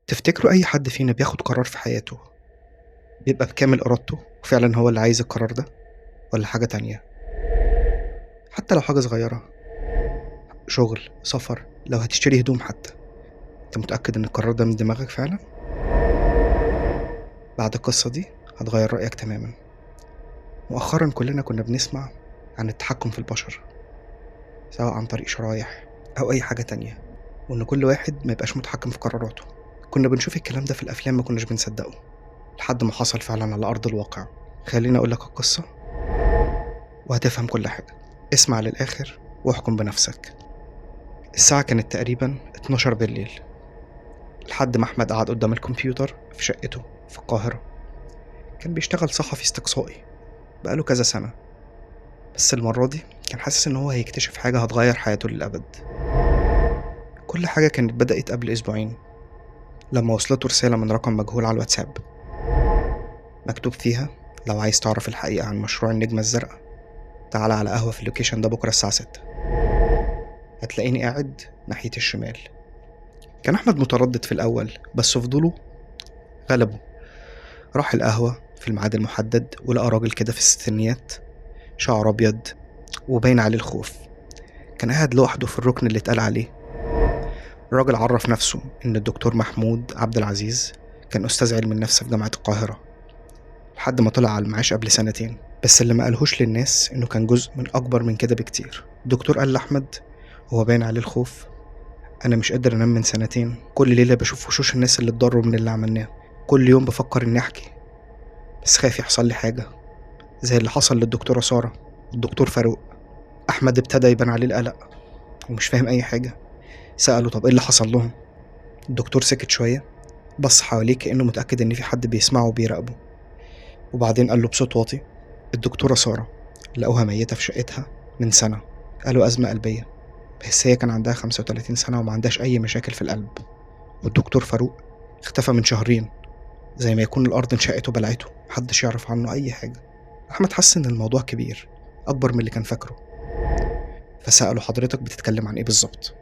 تفتكروا أي حد فينا بياخد قرار في حياته بيبقى بكامل إرادته وفعلا هو اللي عايز القرار ده ولا حاجة تانية؟ حتى لو حاجة صغيرة، شغل، سفر، لو هتشتري هدوم حتى، انت متأكد ان القرار ده من دماغك فعلا؟ بعد القصة دي هتغير رأيك تماما. مؤخرا كلنا كنا بنسمع عن التحكم في البشر، سواء عن طريق شرايح أو أي حاجة تانية، وإن كل واحد ما يبقاش متحكم في قراراته. كنا بنشوف الكلام ده في الأفلام، ما كناش بنصدقه لحد ما حصل فعلا على أرض الواقع. خليني أقولك القصة وهتفهم كل حاجة. اسمع للآخر واحكم بنفسك. الساعة كانت تقريبا 12 بالليل، لحد ما أحمد قعد قدام الكمبيوتر في شقته في القاهرة. كان بيشتغل صحفي استقصائي بقاله كذا سنة، بس المرة دي كان حاسس إن هو هيكتشف حاجة هتغير حياته للأبد. كل حاجة كانت بدأت قبل أسبوعين لما وصلته رسالة من رقم مجهول على الواتساب، مكتوب فيها: لو عايز تعرف الحقيقة عن مشروع النجمة الزرقاء تعال على قهوة في اللوكيشن ده بكرة الساعة 6، هتلاقيني قاعد ناحية الشمال. كان أحمد متردد في الأول، بس فضوله غلبه. راح القهوة في الميعاد المحدد ولقى راجل كده في الستينيات، شعر أبيض وباين عليه الخوف. كان قاعد لوحده في الركن اللي اتقال عليه. الراجل عرف نفسه إن الدكتور محمود عبد العزيز، كان أستاذ علم النفس في جامعة القاهرة لحد ما طلع على المعاش قبل سنتين. بس اللي ما قالهوش للناس إنه كان جزء من أكبر من كده بكتير. الدكتور قال لأحمد هو باين عليه الخوف: أنا مش قادر أنام من سنتين، كل ليلة بشوف وشوش الناس اللي اتضروا من اللي عملناه، كل يوم بفكر إني أحكي بس خايف يحصل لي حاجة زي اللي حصل للدكتورة سارة والدكتور فاروق. أحمد ابتدى يبان عليه القلق ومش فاهم أي حاجة. سأله طب إيه اللي حصل لهم؟ الدكتور سكت شوية، بص حواليه كأنه متأكد إن في حد بيسمعه وبيراقبه، وبعدين قال له بصوت واطي: الدكتورة سارة لقوها ميتة في شقتها من سنة، قالوا أزمة قلبية، بس هي كان عندها 35 سنة وما عندهاش أي مشاكل في القلب. والدكتور فاروق اختفى من شهرين، زي ما يكون الأرض انشقت وبلعته، محدش يعرف عنه أي حاجة. أحمد حس إن الموضوع كبير، أكبر من اللي كان فاكره، فسأله حضرتك بتتكلم عن إيه بالظبط؟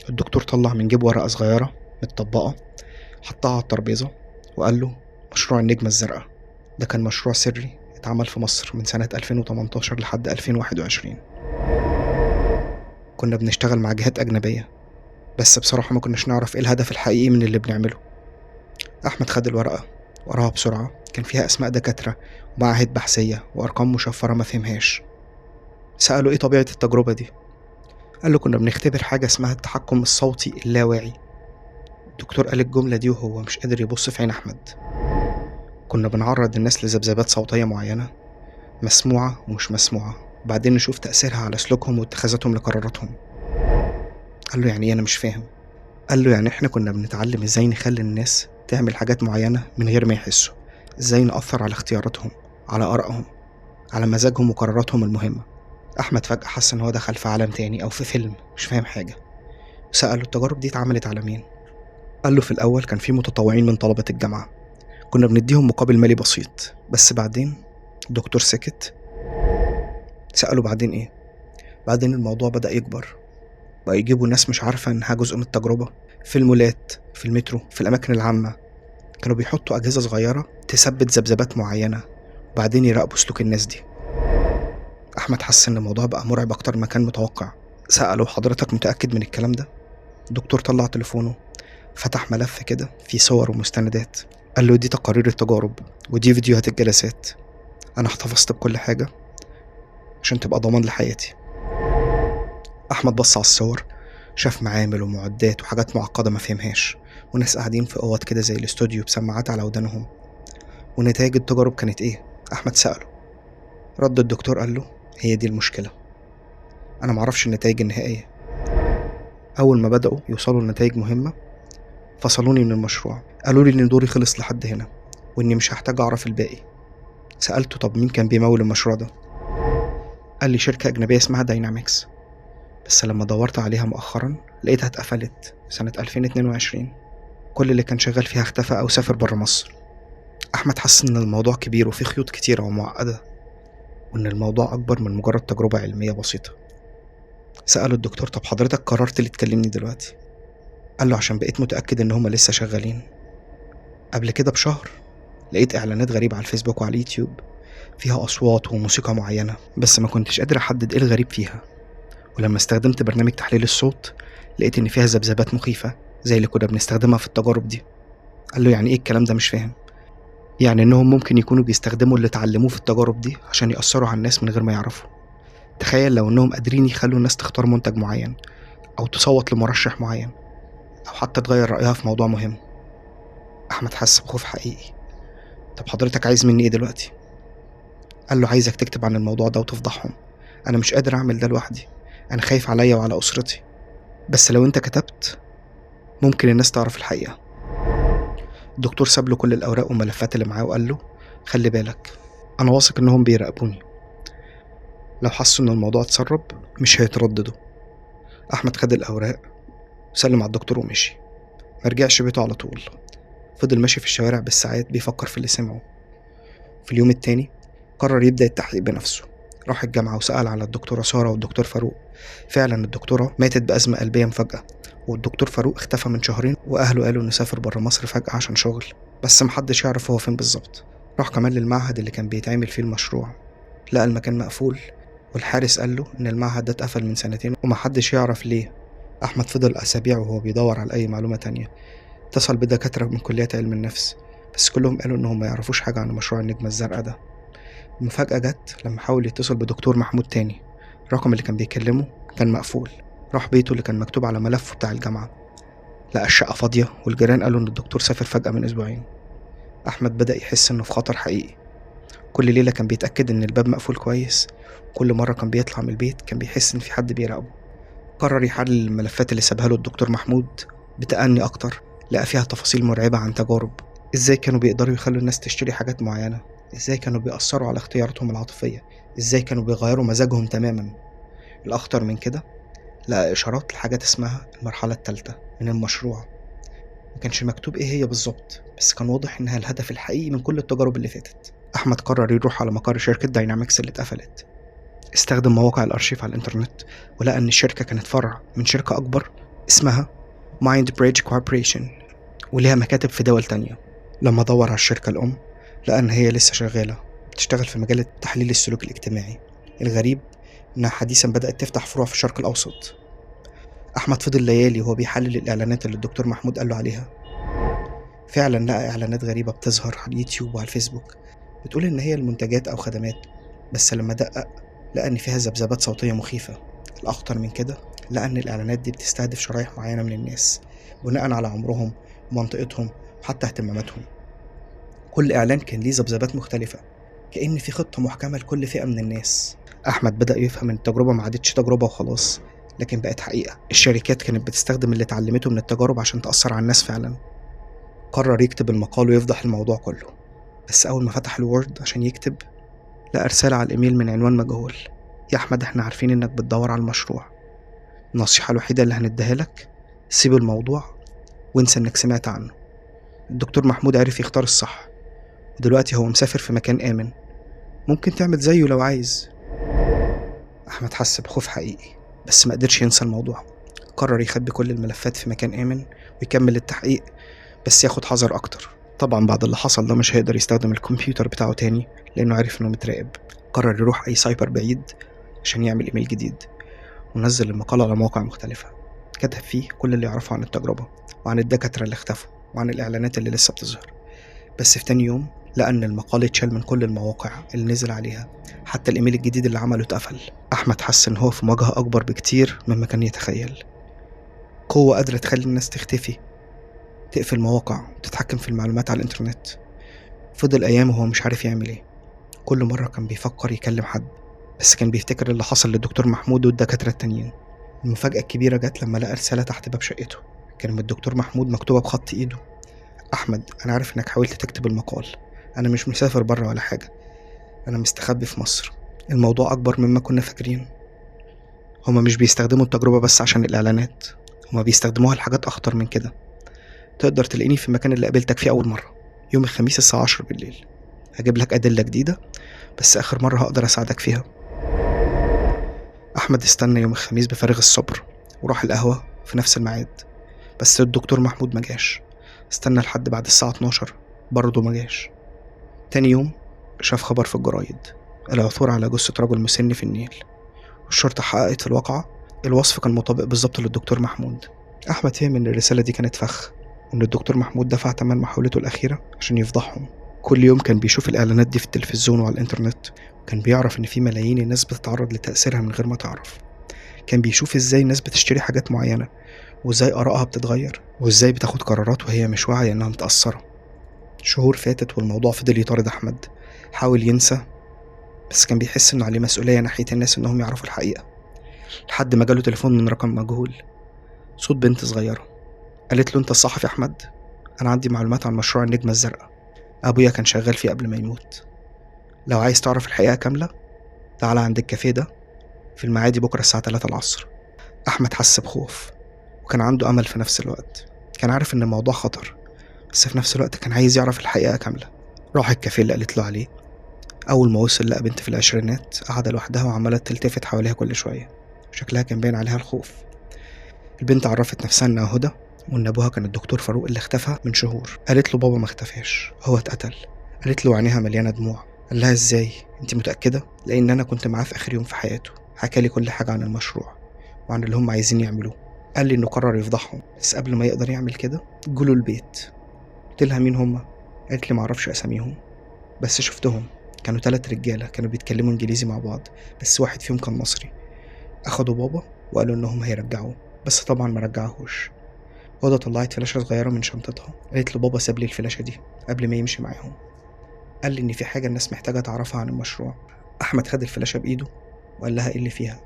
الدكتور طلع من جيب ورقة صغيرة متطبقة، حطها على الترابيزة وقال له: مشروع النجمة الزرقاء ده كان مشروع سري اتعمل في مصر من سنة 2018 لحد 2021. كنا بنشتغل مع جهات أجنبية، بس بصراحة ما كناش نعرف إيه الهدف الحقيقي من اللي بنعمله. أحمد خد الورقة وقراها بسرعة، كان فيها أسماء دكاترة ومعاهد بحثية وأرقام مشفرة ما فهمهاش. سأله إيه طبيعة التجربة دي؟ قال له كنا بنختبر حاجة اسمها التحكم الصوتي اللاواعي. الدكتور قال الجملة دي وهو مش قادر يبص في عين أحمد. كنا بنعرض الناس لذبذبات صوتية معينة، مسموعة ومش مسموعة، وبعدين نشوف تأثيرها على سلوكهم واتخاذاتهم لقراراتهم. قال له يعني إيه؟ أنا مش فاهم. قال له يعني إحنا كنا بنتعلم إزاي نخلي الناس تعمل حاجات معينة من غير ما يحسوا، إزاي نأثر على اختياراتهم، على آرائهم، على مزاجهم وقراراتهم المهمة. أحمد فجأة حس إن هو دخل في عالم تاني أو في فيلم، مش فاهم حاجة. سأله التجارب دي اتعملت على مين؟ قال له في الأول كان في متطوعين من طلبة الجامعة، كنا بنديهم مقابل مالي بسيط، بس بعدين الدكتور سكت. سأله بعدين إيه؟ بعدين الموضوع بدأ يكبر، بقى يجيبوا ناس مش عارفة إنها جزء من التجربة، في المولات، في المترو، في الأماكن العامة. كانوا بيحطوا أجهزة صغيرة تثبت ذبذبات معينة، وبعدين يراقبوا سلوك الناس دي. أحمد حس إن الموضوع بقى مرعب أكتر ما كان متوقع. سأله حضرتك متأكد من الكلام ده؟ الدكتور طلع تليفونه، فتح ملف كده فيه صور ومستندات. قال له دي تقارير التجارب ودي فيديوهات الجلسات، أنا احتفظت بكل حاجة عشان تبقى ضمان لحياتي. أحمد بص على الصور، شاف معامل ومعدات وحاجات معقدة ما فهمهاش، وناس قاعدين في أوض كده زي الاستوديو بسماعات على ودانهم. ونتائج التجارب كانت إيه؟ أحمد سأله. رد الدكتور قال له هي دي المشكلة، أنا معرفش النتائج النهائية. أول ما بدأوا يوصلوا لنتائج مهمة فصلوني من المشروع، قالوا لي إن دوري خلص لحد هنا وإني مش هحتاج أعرف الباقي. سألته طب مين كان بيمول المشروع ده؟ قال لي شركة أجنبية اسمها داينامكس، بس لما دورت عليها مؤخرا لقيتها اتقفلت سنة 2022. كل اللي كان شغال فيها اختفى أو سافر برا مصر. أحمد حس إن الموضوع كبير وفيه خيوط كتيرة ومعقدة، وإن الموضوع أكبر من مجرد تجربة علمية بسيطة. سأله الدكتور طب حضرتك قررت ليه تكلمني دلوقتي؟ قال له عشان بقيت متأكد إن هما لسه شغالين. قبل كده بشهر لقيت إعلانات غريبة على الفيسبوك وعلى اليوتيوب فيها أصوات وموسيقى معينة، بس ما كنتش قادر أحدد إيه الغريب فيها. ولما استخدمت برنامج تحليل الصوت لقيت إن فيها ذبذبات مخيفة زي اللي كنا بنستخدمها في التجارب دي. قال له يعني إيه الكلام ده؟ مش فاهم. يعني إنهم ممكن يكونوا بيستخدموا اللي اتعلموه في التجارب دي عشان يأثروا على الناس من غير ما يعرفوا. تخيل لو إنهم قادرين يخلوا الناس تختار منتج معين أو تصوت لمرشح معين أو حتى تغير رأيها في موضوع مهم. أحمد حس بخوف حقيقي. طب حضرتك عايز مني إيه دلوقتي؟ قال له عايزك تكتب عن الموضوع ده وتفضحهم. أنا مش قادر أعمل ده لوحدي، أنا خايف عليا وعلى أسرتي، بس لو أنت كتبت ممكن الناس تعرف الحقيقة. الدكتور ساب له كل الأوراق والملفات اللي معاه وقال له خلي بالك، أنا واثق إنهم بيراقبوني، لو حسوا إن الموضوع اتسرب مش هيترددوا. أحمد خد الأوراق وسلم على الدكتور ومشي. مرجعش بيته على طول، فضل ماشي في الشوارع بالساعات بيفكر في اللي سمعه. في اليوم التاني قرر يبدأ التحقيق بنفسه. راح الجامعة وسأل على الدكتورة سارة والدكتور فاروق. فعلا الدكتورة ماتت بأزمة قلبية مفاجئة، والدكتور فاروق اختفى من شهرين وأهله قالوا إنه سافر برا مصر فجأة عشان شغل، بس محدش يعرف هو فين بالظبط. راح كمان للمعهد اللي كان بيتعمل فيه المشروع، لقى المكان مقفول والحارس قال له إن المعهد ده اتقفل من سنتين ومحدش يعرف ليه. أحمد فضل أسابيع وهو بيدور على أي معلومة تانية. اتصل بدكاترة من كليات علم النفس، بس كلهم قالوا إنهم ما يعرفوش حاجة عن مشروع النجمة الزرقاء ده. المفاجأة جت لما حاول يتصل بدكتور محمود تاني، الرقم اللي كان بيكلمه كان مقفول. راح بيته اللي كان مكتوب على ملفه بتاع الجامعة، لقى الشقة فاضية والجيران قالوا إن الدكتور سافر فجأة من أسبوعين. أحمد بدأ يحس إنه في خطر حقيقي. كل ليلة كان بيتأكد إن الباب مقفول كويس، كل مرة كان بيطلع من البيت كان بيحس إن في حد بيراقبه. قرر يحلل الملفات اللي سابها له الدكتور محمود بتأني أكتر. لقى فيها تفاصيل مرعبة عن تجارب، إزاي كانوا بيقدروا يخلوا الناس تشتري حاجات معينة، إزاي كانوا بيأثروا على اختياراتهم العاطفية، إزاي كانوا بيغيروا مزاجهم تماما. الأخطر من كده لقى إشارات لحاجات اسمها المرحلة الثالثة من المشروع. ما كانش مكتوب إيه هي بالظبط، بس كان واضح إنها الهدف الحقيقي من كل التجارب اللي فاتت. أحمد قرر يروح على مقر شركة داينامكس اللي اتقفلت. استخدم مواقع الأرشيف على الإنترنت ولقى إن الشركة كانت فرع من شركة أكبر اسمها مايند بريدج كوربريشن وليها مكاتب في دول تانية. لما دور على الشركة الأم لقى إن هي لسه شغالة بتشتغل في مجال تحليل السلوك الاجتماعي. الغريب إنها حديثا بدأت تفتح فروع في الشرق الأوسط. أحمد فضل ليالي وهو بيحلل الإعلانات اللي الدكتور محمود قال له عليها. فعلا لقى إعلانات غريبة بتظهر على اليوتيوب وعلى الفيسبوك بتقول إن هي المنتجات أو خدمات، بس لما دقق لقى إن فيها ذبذبات صوتية مخيفة. الأخطر من كده لقى إن الإعلانات دي بتستهدف شرايح معينة من الناس بناء على عمرهم ومنطقتهم وحتى اهتماماتهم. كل إعلان كان ليه ذبذبات مختلفة، كأن في خطة محكمة لكل فئة من الناس. أحمد بدأ يفهم إن التجربة ما عادتش تجربة وخلاص، لكن بقت حقيقة. الشركات كانت بتستخدم اللي اتعلمته من التجارب عشان تأثر على الناس فعلا. قرر يكتب المقال ويفضح الموضوع كله، بس أول ما فتح الوورد عشان يكتب لقى رسالة على الإيميل من عنوان مجهول. يا أحمد، إحنا عارفين إنك بتدور على المشروع، النصيحة الوحيدة اللي هنديها لك سيب الموضوع وانسى إنك سمعت عنه. الدكتور محمود عرف يختار الصح، ودلوقتي هو مسافر في مكان آمن، ممكن تعمل زيه لو عايز. أحمد حس بخوف حقيقي، بس ما قدرش ينسى الموضوع. قرر يخبي كل الملفات في مكان آمن ويكمل التحقيق، بس ياخد حذر أكتر. طبعا بعد اللي حصل ده مش هيقدر يستخدم الكمبيوتر بتاعه تاني لأنه عارف إنه متراقب. قرر يروح أي سايبر بعيد عشان يعمل إيميل جديد ونزل المقال على مواقع مختلفة. كتب فيه كل اللي يعرفه عن التجربة وعن الدكاترة اللي اختفوا وعن الإعلانات اللي لسه بتظهر. بس في تاني يوم لقى إن المقال اتشال من كل المواقع اللي نزل عليها، حتى الإيميل الجديد اللي عمله اتقفل. أحمد حس إن هو في مواجهة أكبر بكتير مما كان يتخيل. قوة قادرة تخلي الناس تختفي، تقفل مواقع وتتحكم في المعلومات على الإنترنت. فضل أيام وهو مش عارف يعمل إيه. كل مرة كان بيفكر يكلم حد، بس كان بيفتكر اللي حصل للدكتور محمود والدكاترة التانيين. المفاجأة الكبيرة جت لما لقى رسالة تحت باب شقته، كان من الدكتور محمود مكتوبة بخط إيده. أحمد، أنا عارف إنك حاولت تكتب المقال، أنا مش مسافر برا ولا حاجة، أنا مستخبي في مصر. الموضوع أكبر مما كنا فاكرين. هما مش بيستخدموا التجربة بس عشان الإعلانات، هما بيستخدموها لحاجات أخطر من كده. تقدر تلاقيني في المكان اللي قابلتك فيه أول مرة يوم الخميس الساعة 10 بالليل. هجيب لك أدلة جديدة، بس آخر مرة هقدر أساعدك فيها. أحمد استنى يوم الخميس بفارغ الصبر وراح القهوة في نفس الميعاد، بس الدكتور محمود مجاش. استنى لحد بعد الساعة 12 برضه مجاش. تاني يوم شاف خبر في الجرايد: العثور على جثة رجل مسن في النيل. والشرطة حققت في الواقعة. الوصف كان مطابق بالظبط للدكتور محمود. أحمد فهم إن الرسالة دي كانت فخ، وإن الدكتور محمود دفع تمن محاولته الأخيرة عشان يفضحهم. كل يوم كان بيشوف الإعلانات دي في التلفزيون وعلى الإنترنت، وكان بيعرف إن في ملايين الناس بتتعرض لتأثيرها من غير ما تعرف. كان بيشوف إزاي الناس بتشتري حاجات معينة، وإزاي آرائها بتتغير، وإزاي بتاخد قرارات وهي مش واعية إنها متأثرة. شهور فاتت والموضوع فضل يطارد أحمد. حاول ينسى، بس كان بيحس إنه عليه مسؤولية ناحية الناس إنهم يعرفوا الحقيقة. لحد ما جاله تليفون من رقم مجهول، صوت بنت صغيرة. قالت له: أنت الصحفي أحمد؟ أنا عندي معلومات عن مشروع النجمة الزرقاء، أبويا كان شغال فيه قبل ما يموت. لو عايز تعرف الحقيقة كاملة تعالى عند الكافيه ده في المعادي بكرة الساعة 3 العصر. أحمد حس بخوف، وكان عنده أمل في نفس الوقت. كان عارف إن الموضوع خطر، بس في نفس الوقت كان عايز يعرف الحقيقة كاملة. راح الكافيه اللي قالت له عليه. أول ما وصل لقى بنت في العشرينات قاعدة لوحدها وعمالة تلتفت حواليها كل شوية، وشكلها كان باين عليها الخوف. البنت عرفت نفسها إنها هدى، وإن أبوها كان الدكتور فاروق اللي اختفى من شهور. قالت له: بابا ما اختفاش، هو اتقتل. قالت له عينيها مليانة دموع. قال لها: إزاي؟ أنت متأكدة؟ لأن أنا كنت معاه في آخر يوم في حياته. حكالي كل حاجة عن المشروع وعن اللي هم عايزين يعملوه. قال لي إنه قرر يفضحهم، بس قبل ما يقدر يعمل كده جوله البيت. قلت لها: مين هم؟ قالت لي: معرفش أساميهم، بس شفتهم. كانوا 3 رجالة كانوا بيتكلموا إنجليزي مع بعض، بس واحد فيهم كان مصري. أخدوا بابا وقالوا إنهم هيرجعوه، بس طبعا ما رجعهوش. هدى طلعت فلاشة صغيرة من شنطتها، قالت له: بابا ساب لي الفلاشة دي قبل ما يمشي معاهم. قال لي إن في حاجة الناس محتاجة تعرفها عن المشروع. أحمد خد الفلاشة بإيده وقال لها: إيه اللي فيها؟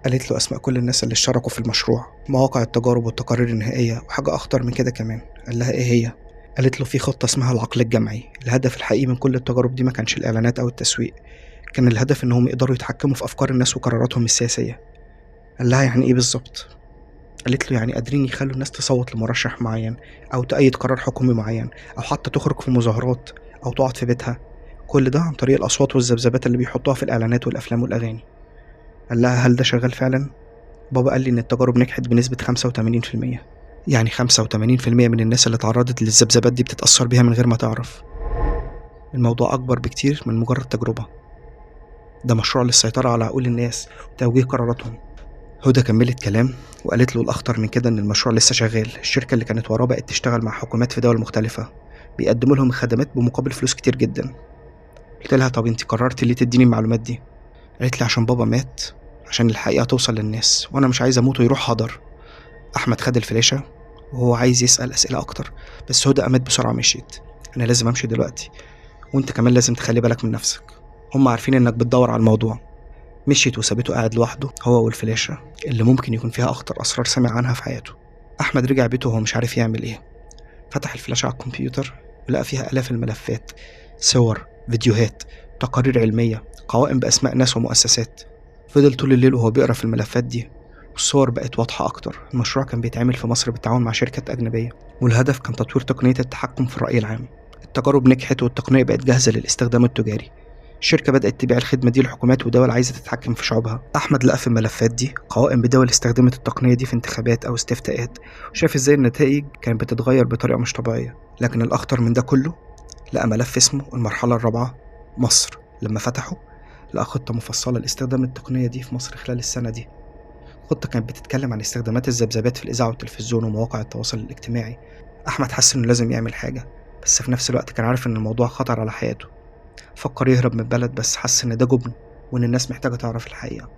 قالت له أسماء كل الناس اللي اشتركوا في المشروع، مواقع التجارب والتقارير النهائية، وحاجة أخطر من كده كمان. قال لها: إيه هي؟ قالت له: في خطة اسمها العقل الجمعي. الهدف الحقيقي من كل التجارب دي ما كانش الإعلانات أو التسويق، كان الهدف إنهم يقدروا يتحكموا في أفكار الناس وقراراتهم السياسية. قال لها: يعني إيه بالظبط؟ قالت له: يعني قادرين يخلوا الناس تصوت لمرشح معين، أو تأيد قرار حكومي معين، أو حتى تخرج في مظاهرات، أو تقعد في بيتها. كل ده عن طريق الأصوات والذبذبات اللي بيحطوها في الإعلانات والأفلام والأغاني. قال لها: هل ده شغال فعلا؟ بابا قال لي إن التجارب نجحت بنسبة 85%. يعني 85% من الناس اللي اتعرضت للذبذبات دي بتتأثر بيها من غير ما تعرف. الموضوع أكبر بكتير من مجرد تجربة، ده مشروع للسيطرة على عقول الناس وتوجيه قراراتهم. هدى كملت كلام وقالت له: الأخطر من كده إن المشروع لسه شغال. الشركة اللي كانت وراه بقت تشتغل مع حكومات في دول مختلفة، بيقدموا لهم خدمات بمقابل فلوس كتير جدا. قلت لها: طب انت قررتي ليه تديني المعلومات دي؟ قالت لي: عشان بابا مات، عشان الحقيقة توصل للناس، وأنا مش عايز أموت ويروح هدر. أحمد خد الفلاشة وهو عايز يسأل أسئلة أكتر، بس هدى قامت بسرعة مشيت. أنا لازم أمشي دلوقتي، وأنت كمان لازم تخلي بالك من نفسك، هم عارفين إنك بتدور على الموضوع. مشيت وسابته قاعد لوحده هو والفلاشة اللي ممكن يكون فيها أخطر أسرار سمع عنها في حياته. أحمد رجع بيته وهو مش عارف يعمل إيه. فتح الفلاشة على الكمبيوتر ولقى فيها آلاف الملفات، صور، فيديوهات، تقارير علمية، قوائم بأسماء ناس ومؤسسات. فضل طول الليل وهو بيقرأ في الملفات دي، والصور بقت واضحة أكتر. المشروع كان بيتعمل في مصر بالتعاون مع شركة أجنبية، والهدف كان تطوير تقنية التحكم في الرأي العام. التجارب نجحت والتقنية بقت جاهزة للاستخدام التجاري. الشركة بدأت تبيع الخدمة دي لحكومات ودول عايزة تتحكم في شعوبها. أحمد لقى في الملفات دي قوائم بدول استخدمت التقنية دي في انتخابات أو استفتاءات، وشاف إزاي النتائج كانت بتتغير بطريقة مش طبيعية. لكن الأخطر من ده كله، لقى ملف اسمه المرحلة الرابعة مصر. لما فتحه لقى خطة مفصلة لاستخدام التقنية دي في مصر خلال السنة دي. خطة كانت بتتكلم عن استخدامات الذبذبات في الإذاعة والتلفزيون ومواقع التواصل الاجتماعي. أحمد حس إنه لازم يعمل حاجة، بس في نفس الوقت كان عارف إن الموضوع خطر على حياته. فكر يهرب من البلد، بس حس إن ده جبن وإن الناس محتاجة تعرف الحقيقة.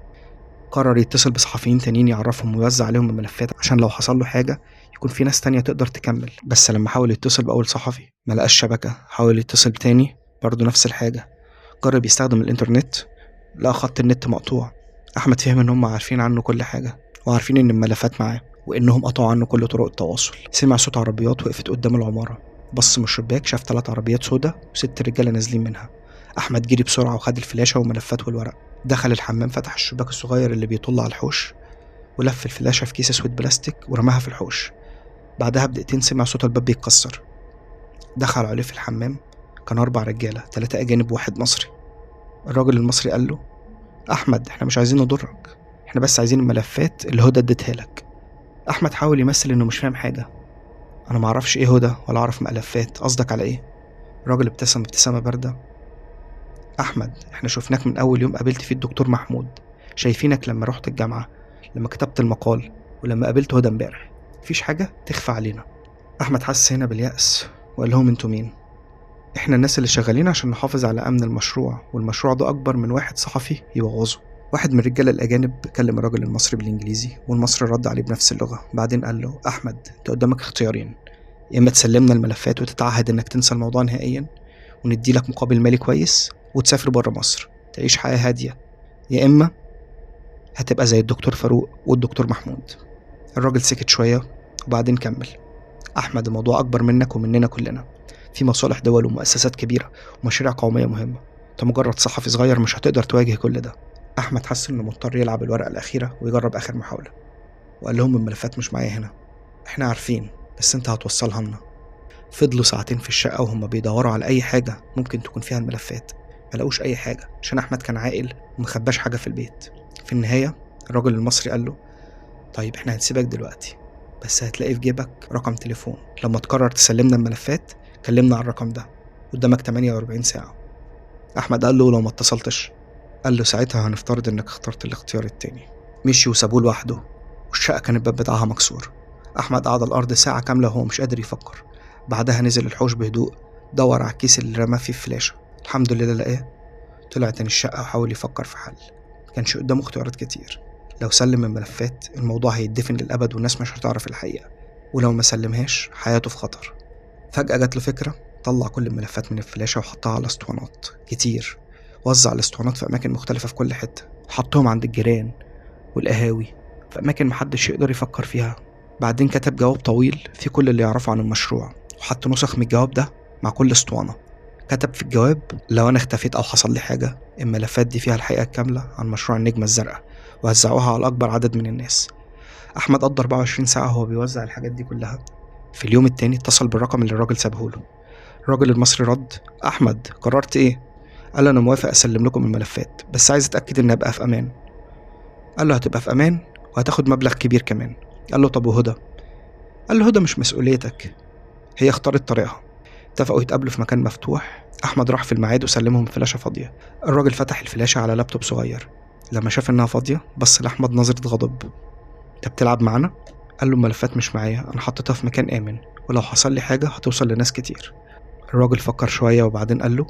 قرر يتصل بصحفيين تانيين يعرفهم ويوزع عليهم الملفات عشان لو حصل له حاجة يكون في ناس تانية تقدر تكمل. بس لما حاول يتصل بأول صحفي ملقاش شبكة. حاول يتصل بتاني، برضه نفس الحاجة. جرب يستخدم الإنترنت، لقى خط النت مقطوع. أحمد فهم إن هم عارفين عنه كل حاجة، وعارفين إن الملفات معاه، وإنهم قطعوا عنه كل طرق التواصل. سمع صوت عربيات وقفت قدام العمارة، بص من الشباك شاف 3 عربيات سودا و6 رجالة نازلين منها. أحمد جري بسرعة وخد الفلاشة وملفات والورق. دخل الحمام، فتح الشباك الصغير اللي بيطل على الحوش، ولف الفلاشة في كيس اسود بلاستيك ورماها في الحوش. بعدها بدقيقتين سمع صوت الباب بيتكسر. دخل عليه في الحمام، كان 4 رجالة، 3 أجانب وواحد مصري. الراجل المصري قال له: أحمد، احنا مش عايزين نضرك، احنا بس عايزين الملفات اللي هدى اديتها لك. أحمد حاول يمثل إنه مش فاهم حاجة، أنا معرفش إيه هدى ولا أعرف ملفات، قصدك على إيه؟ الراجل ابتسم ابتسامة باردة. أحمد، إحنا شفناك من أول يوم قابلت فيه الدكتور محمود، شايفينك لما رحت الجامعة، لما كتبت المقال، ولما قابلت هدى امبارح. مفيش حاجة تخفى علينا. أحمد حس هنا باليأس وقال لهم انتوا مين؟ احنا الناس اللي شغالين عشان نحافظ على أمن المشروع، والمشروع ده أكبر من واحد صحفي يبوظه. واحد من الرجال الأجانب كلم الراجل المصري بالإنجليزي، والمصري رد عليه بنفس اللغة. بعدين قال له أحمد، انت قدامك اختيارين، يا إما تسلمنا الملفات وتتعهد إنك تنسى الموضوع نهائيا وندي لك مقابل مالي كويس وتسافر بره مصر تعيش حياة هادية، يا إما هتبقى زي الدكتور فاروق والدكتور محمود. الراجل سكت شوية وبعدين كمل. أحمد، الموضوع أكبر منك ومننا كلنا، في مصالح دول ومؤسسات كبيرة ومشاريع قومية مهمة، انت مجرد صحفي صغير مش هتقدر تواجه كل ده. أحمد حس إنه مضطر يلعب الورقة الأخيرة ويجرب آخر محاولة، وقال لهم الملفات مش معايا هنا، احنا عارفين بس انت هتوصلها لنا. فضلوا ساعتين في الشقة وهم بيدوروا على أي حاجة ممكن تكون فيها الملفات، ملقوش أي حاجة عشان أحمد كان عاقل ومخباش حاجة في البيت. في النهاية الراجل المصري قال له طيب احنا هنسيبك دلوقتي، بس هتلاقي في جيبك رقم تليفون، لما تقرر تسلمنا الملفات كلمنا على الرقم ده، قدامك 48 ساعة. أحمد قال له لو ما اتصلتش؟ قال له ساعتها هنفترض انك اخترت الاختيار التاني. مشي وسابوه لوحده، والشقة كان الباب بتاعها مكسور. أحمد قعد على الأرض ساعة كاملة وهو مش قادر يفكر. بعدها نزل الحوش بهدوء، دور على الكيس اللي رماه فيه الفلاشة، الحمد لله لقاه. طلع تاني الشقة وحاول يفكر في حل. كانش قدامه اختيارات كتير، لو سلم الملفات الموضوع هيتدفن للأبد والناس مش هتعرف الحقيقة، ولو ما سلمهاش حياته في خطر. فجأة جات له فكرة، طلع كل الملفات من الفلاشة وحطها على اسطوانات كتير، وزع الاسطوانات في أماكن مختلفة في كل حتة، حطهم عند الجيران والقهاوي في أماكن محدش يقدر يفكر فيها. بعدين كتب جواب طويل فيه كل اللي يعرفه عن المشروع، وحط نسخ من الجواب ده مع كل اسطوانة. كتب في الجواب لو أنا اختفيت أو حصل لي حاجة، الملفات دي فيها الحقيقة الكاملة عن مشروع النجمة الزرقاء، ووزعوها على أكبر عدد من الناس. أحمد قضى 24 ساعة وهو بيوزع الحاجات دي كلها. في اليوم التاني اتصل بالرقم اللي الراجل سابهوله. الراجل المصري رد: أحمد، قررت إيه؟ قال له أنا موافق أسلم لكم الملفات، بس عايز أتأكد إن أبقى في أمان. قال له هتبقى في أمان وهتاخد مبلغ كبير كمان. قال له طب وهدى؟ قال له هدى مش مسؤوليتك، هي اختارت طريقها. اتفقوا يتقابلوا في مكان مفتوح. أحمد راح في الميعاد وسلمهم فلاشة فاضية. الراجل فتح الفلاشة على لابتوب صغير، لما شاف إنها فاضية بص لأحمد نظرة غضب. أنت بتلعب معانا؟ قال له الملفات مش معايا، أنا حطيتها في مكان آمن، ولو حصل لي حاجة هتوصل لناس كتير. الراجل فكر شوية وبعدين قال له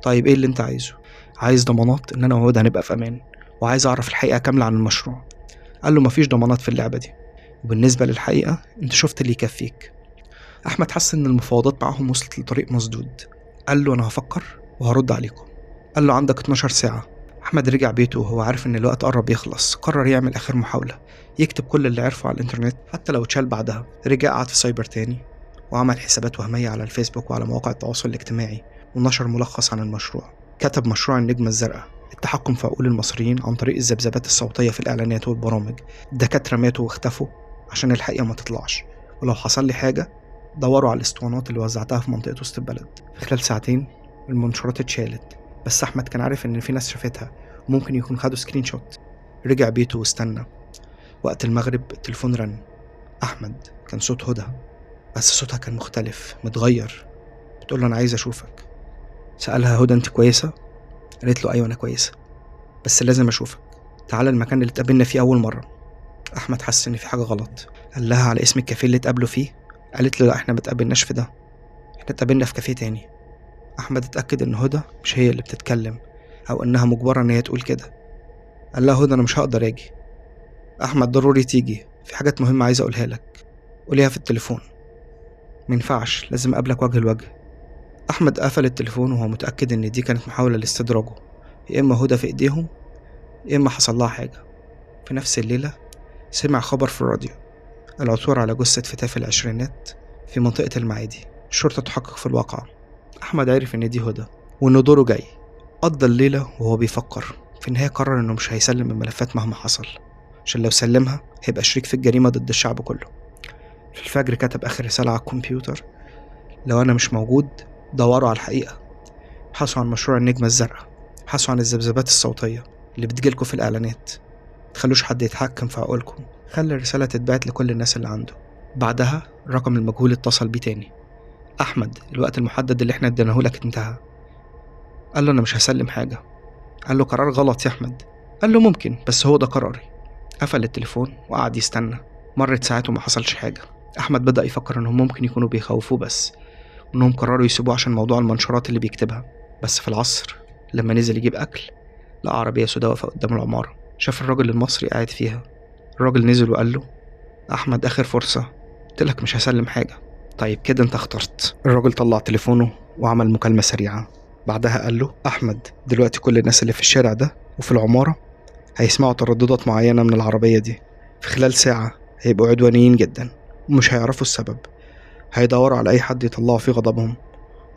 طيب إيه اللي أنت عايزه؟ عايز ضمانات إن أنا وهدى هنبقى في أمان، وعايز أعرف الحقيقة كاملة عن المشروع. قال له مفيش ضمانات في اللعبة دي، وبالنسبة للحقيقة أنت شفت اللي يكفيك. أحمد حس إن المفاوضات معاهم وصلت لطريق مسدود. قال له أنا هفكر وهرد عليكم. قال له عندك 12 ساعة. أحمد رجع بيته وهو عارف إن الوقت قرب يخلص. قرر يعمل آخر محاولة، يكتب كل اللي عرفه على الإنترنت حتى لو اتشال بعدها. رجع قعد في سايبر تاني وعمل حسابات وهمية على الفيسبوك وعلى مواقع التواصل الاجتماعي، ونشر ملخص عن المشروع. كتب مشروع النجمة الزرقاء، التحكم في عقول المصريين عن طريق الذبذبات الصوتية في الإعلانات والبرامج. الدكاترة ماتوا واختفوا عشان الحقيقة ما تطلعش، ولو حصل لي حاجة دوروا على الاسطوانات اللي وزعتها في منطقة وسط البلد. في خلال ساعتين المنشورات اتشالت، بس أحمد كان عارف إن في ناس شافتها وممكن يكون خدوا سكرين شوت. رجع بيته واستنى. وقت المغرب التليفون رن. أحمد، كان صوت هدى، بس صوتها كان مختلف متغير، بتقول له أنا عايز أشوفك. سألها هدى أنت كويسة؟ قالت له أيوة أنا كويسة، بس لازم أشوفك، تعالى المكان اللي اتقابلنا فيه أول مرة. أحمد حس إن في حاجة غلط. قال لها على اسم الكافيه اللي اتقابلوا فيه؟ قالت له لا، احنا متقابلناش في ده، احنا اتقابلنا في كافيه تاني. أحمد اتأكد إن هدى مش هي اللي بتتكلم، أو إنها مجبرة إن هي تقول كده. قال لها هدى أنا مش هقدر أجي. أحمد ضروري تيجي، في حاجات مهمة عايز أقولها لك، قوليها في التليفون. مينفعش، لازم أقابلك وجه لوجه. أحمد قفل التليفون وهو متأكد إن دي كانت محاولة لاستدراجه، يا إما هدى في إيديهم يا إما حصل لها حاجة. في نفس الليلة سمع خبر في الراديو: العثور على جثة فتاة في العشرينات في منطقة المعادي، الشرطة تحقق في الواقعة. أحمد عرف إن دي هدى وإن دوره جاي. قضى الليلة وهو بيفكر. في النهاية قرر إنه مش هيسلم الملفات مهما حصل، عشان لو سلمها هيبقى شريك في الجريمة ضد الشعب كله. في الفجر كتب آخر رسالة على الكمبيوتر: لو أنا مش موجود دوروا على الحقيقة، ابحثوا عن مشروع النجمة الزرقاء، ابحثوا عن الذبذبات الصوتية اللي بتجيلكوا في الإعلانات، متخلوش حد يتحكم في عقولكم. خلي الرسالة تتبعت لكل الناس اللي عنده. بعدها الرقم المجهول اتصل بيه تاني. أحمد، الوقت المحدد اللي احنا اديناه لك انتهى. قال له أنا مش هسلم حاجة. قال له قرار غلط يا أحمد. قال له ممكن، بس هو ده قراري. قفل التليفون وقعد يستنى. مرت ساعات وما حصلش حاجة. أحمد بدأ يفكر إنهم ممكن يكونوا بيخوفوه بس، وإنهم قرروا يسيبوه عشان موضوع المنشورات اللي بيكتبها. بس في العصر لما نزل يجيب أكل لقى عربية سوداء واقفة قدام العمارة. شاف الراجل المصري قاعد فيها. الراجل نزل وقال له أحمد، آخر فرصة، قلتلك مش هسلم حاجة. طيب كده انت اخترت. الراجل طلع تليفونه وعمل مكالمة سريعة. بعدها قال له أحمد، دلوقتي كل الناس اللي في الشارع ده وفي العمارة هيسمعوا ترددات معينة من العربية دي. في خلال ساعة هيبقوا عدوانيين جدا ومش هيعرفوا السبب. هيدوروا على أي حد يطلعوا فيه غضبهم،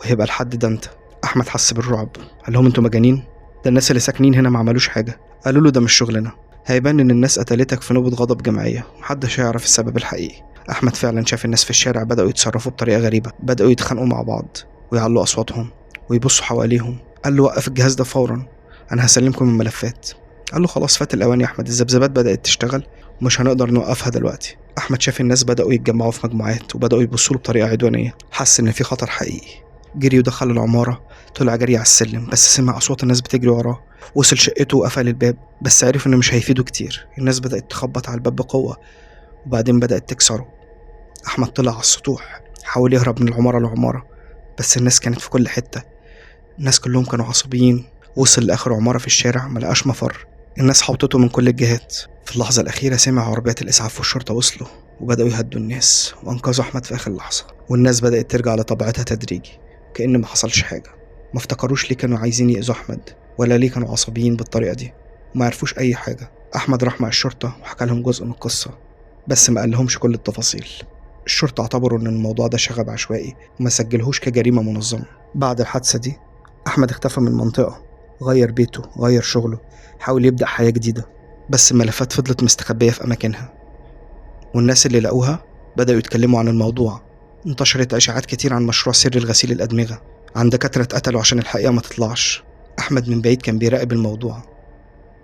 وهيبقى الحد ده انت. أحمد حس بالرعب. قال لهم انتوا مجانين؟ ده الناس اللي ساكنين هنا ما عملوش حاجة. قالوا له ده مش شغلنا. هيبان ان الناس قتلتك في نوبة غضب جماعية، محدش هيعرف السبب الحقيقي. أحمد فعلا شاف الناس في الشارع بدأوا يتصرفوا بطريقة غريبة، بدأوا يتخانقوا مع بعض ويعلوا أصواتهم ويبصوا حواليهم. قال له وقف الجهاز ده فورا، أنا هسلمكم الملفات. قال له خلاص فات الأوان يا أحمد، الذبذبات بدأت تشتغل ومش هنقدر نوقفها دلوقتي. أحمد شاف الناس بدأوا يتجمعوا في مجموعات وبدأوا يبصوا له بطريقة عدوانية. حس إن في خطر حقيقي. جري ودخل العمارة. طلع جري على السلم بس سمع أصوات الناس بتجري وراه. وصل شقته وقفل الباب، بس عرف إنه مش هيفيده كتير. الناس بدأت تخبط على الباب بقوة وبعدين بدأت تكسره. أحمد طلع على السطوح، حاول يهرب من العمارة لعمارة، بس الناس كانت في كل حتة. الناس كلهم كانوا عصبيين. وصل لآخر عمارة في الشارع ملقاش مفر. الناس حوطته من كل الجهات. في اللحظة الأخيرة سمع عربيات الإسعاف والشرطة وصلوا وبدأوا يهدوا الناس وأنقذوا أحمد في آخر لحظة. والناس بدأت ترجع لطبيعتها تدريجي كأن ما حصلش حاجة. ما افتكروش ليه كانوا عايزين يأذوا أحمد ولا ليه كانوا عصبيين بالطريقة دي، وما عرفوش أي حاجة. أحمد راح مع الشرطة وحكى لهم جزء من القصة بس ما قالهمش كل التفاصيل. الشرطة اعتبروا إن الموضوع ده شغب عشوائي وما سجلهوش كجريمة منظمة. بعد الحادثة دي أحمد اختفى من المنطقة، غير بيته، غير شغله، حاول يبدأ حياة جديدة. بس الملفات فضلت مستخبية في أماكنها، والناس اللي لقوها بدأوا يتكلموا عن الموضوع. انتشرت إشاعات كتير عن مشروع سري لغسيل الأدمغة، عن دكاترة اتقتلوا عشان الحقيقة ما تطلعش. أحمد من بعيد كان بيراقب الموضوع،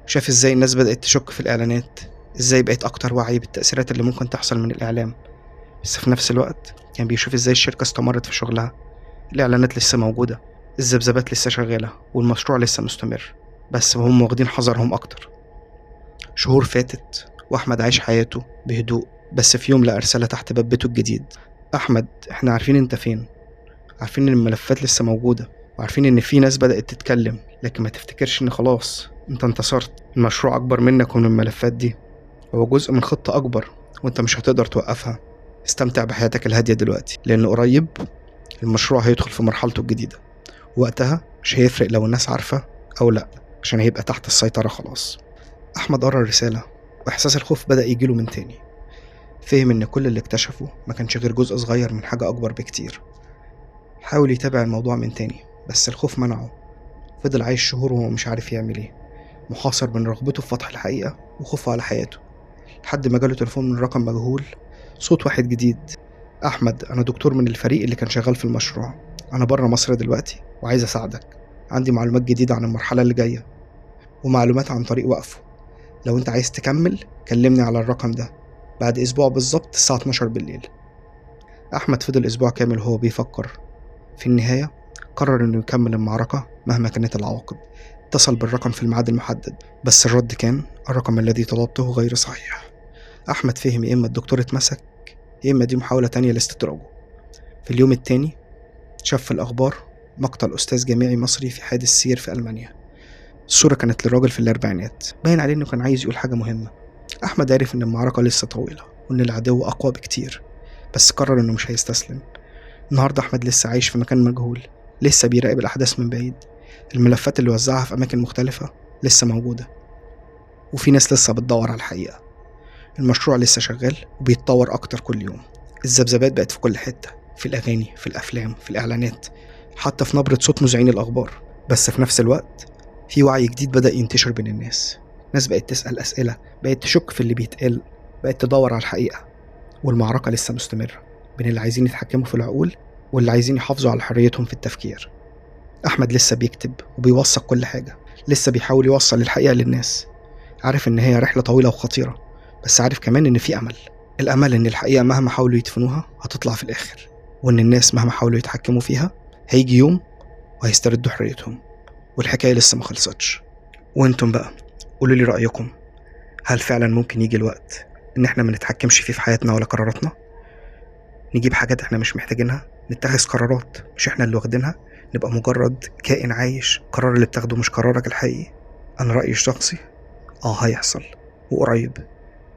شاف إزاي الناس بدأت تشك في الإعلانات، إزاي بقت أكتر وعي بالتأثيرات اللي ممكن تحصل من الإعلام. بس في نفس الوقت كان بيشوف إزاي الشركة استمرت في شغلها. الإعلانات لسه موجودة، الذبذبات لسه شغالة، والمشروع لسه مستمر، بس هم واخدين حذرهم أكتر. شهور فاتت وأحمد عايش حياته بهدوء، بس في يوم لقى رسالة تحت باب بيته الجديد: أحمد، إحنا عارفين أنت فين، عارفين إن الملفات لسه موجودة، وعارفين إن في ناس بدأت تتكلم، لكن ما تفتكرش إن خلاص أنت انتصرت. المشروع أكبر منك ومن الملفات دي، هو جزء من خطة أكبر وأنت مش هتقدر توقفها. استمتع بحياتك الهادية دلوقتي، لأن قريب المشروع هيدخل في مرحلته الجديدة، وقتها مش هيفرق لو الناس عارفة أو لأ، عشان هيبقى تحت السيطرة خلاص. أحمد قرأ الرسالة وإحساس الخوف بدأ يجيله من تاني. فهم إن كل اللي اكتشفه ما كانش غير جزء صغير من حاجة أكبر بكتير. حاول يتابع الموضوع من تاني بس الخوف منعه. فضل عايش شهور وهو مش عارف يعمل ايه، محاصر بين رغبته في فتح الحقيقة وخوفه على حياته، لحد ما جاله تليفون من رقم مجهول. صوت واحد جديد: أحمد، أنا دكتور من الفريق اللي كان شغال في المشروع، أنا برا مصر دلوقتي وعايز أساعدك. عندي معلومات جديدة عن المرحلة اللي جاية ومعلومات عن طريق وقفه. لو أنت عايز تكمل كلمني على الرقم ده بعد أسبوع بالظبط الساعة 12 بالليل. أحمد فضل أسبوع كامل وهو بيفكر. في النهاية قرر إنه يكمل المعركة مهما كانت العواقب. اتصل بالرقم في الميعاد المحدد بس الرد كان: الرقم الذي طلبته غير صحيح. أحمد فهم يا إما الدكتور اتمسك يا إما دي محاولة تانية لاستدراجه. في اليوم التاني شاف في الأخبار مقتل أستاذ جامعي مصري في حادث سير في ألمانيا. الصورة كانت لراجل في الأربعينات، باين عليه إنه كان عايز يقول حاجة مهمة. أحمد عرف إن المعركة لسه طويلة وإن العدو أقوى بكتير، بس قرر إنه مش هيستسلم. النهاردة أحمد لسه عايش في مكان مجهول، لسه بيراقب الأحداث من بعيد. الملفات اللي وزعها في أماكن مختلفة لسه موجودة، وفي ناس لسه بتدور على الحقيقة. المشروع لسه شغال وبيتطور أكتر كل يوم. الذبذبات بقت في كل حتة، في الأغاني، في الأفلام، في الإعلانات، حتى في نبرة صوت مذيعين الأخبار. بس في نفس الوقت في وعي جديد بدأ ينتشر بين الناس. ناس بقت تسأل أسئلة، بقت تشك في اللي بيتقال، بقت تدور على الحقيقة. والمعركة لسه مستمرة بين اللي عايزين يتحكموا في العقول واللي عايزين يحافظوا على حريتهم في التفكير. أحمد لسه بيكتب وبيوثق كل حاجة، لسه بيحاول يوصل الحقيقة للناس. عارف إن هي رحلة طويلة وخطيرة، بس عارف كمان إن في أمل. الأمل إن الحقيقة مهما حاولوا يدفنوها هتطلع في الآخر، وإن الناس مهما حاولوا يتحكموا فيها هيجي يوم وهيستردوا حريتهم، والحكاية لسه ما خلصتش. وانتم بقى قولوا لي رأيكم، هل فعلا ممكن يجي الوقت إن احنا ما نتحكمش فيه في حياتنا ولا قراراتنا؟ نجيب حاجات احنا مش محتاجينها، نتخذ قرارات مش احنا اللي واخدينها، نبقى مجرد كائن عايش، القرار اللي بتاخده مش قرارك الحقيقي. أنا رأيي الشخصي هيحصل وقريب.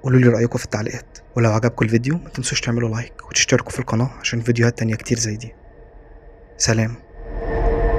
قولوا لي رأيكم في التعليقات، ولو عجبكم الفيديو ما تنسوش تعملوا لايك وتشتركوا في القناة عشان فيديوهات تانية كتير زي دي. سلام.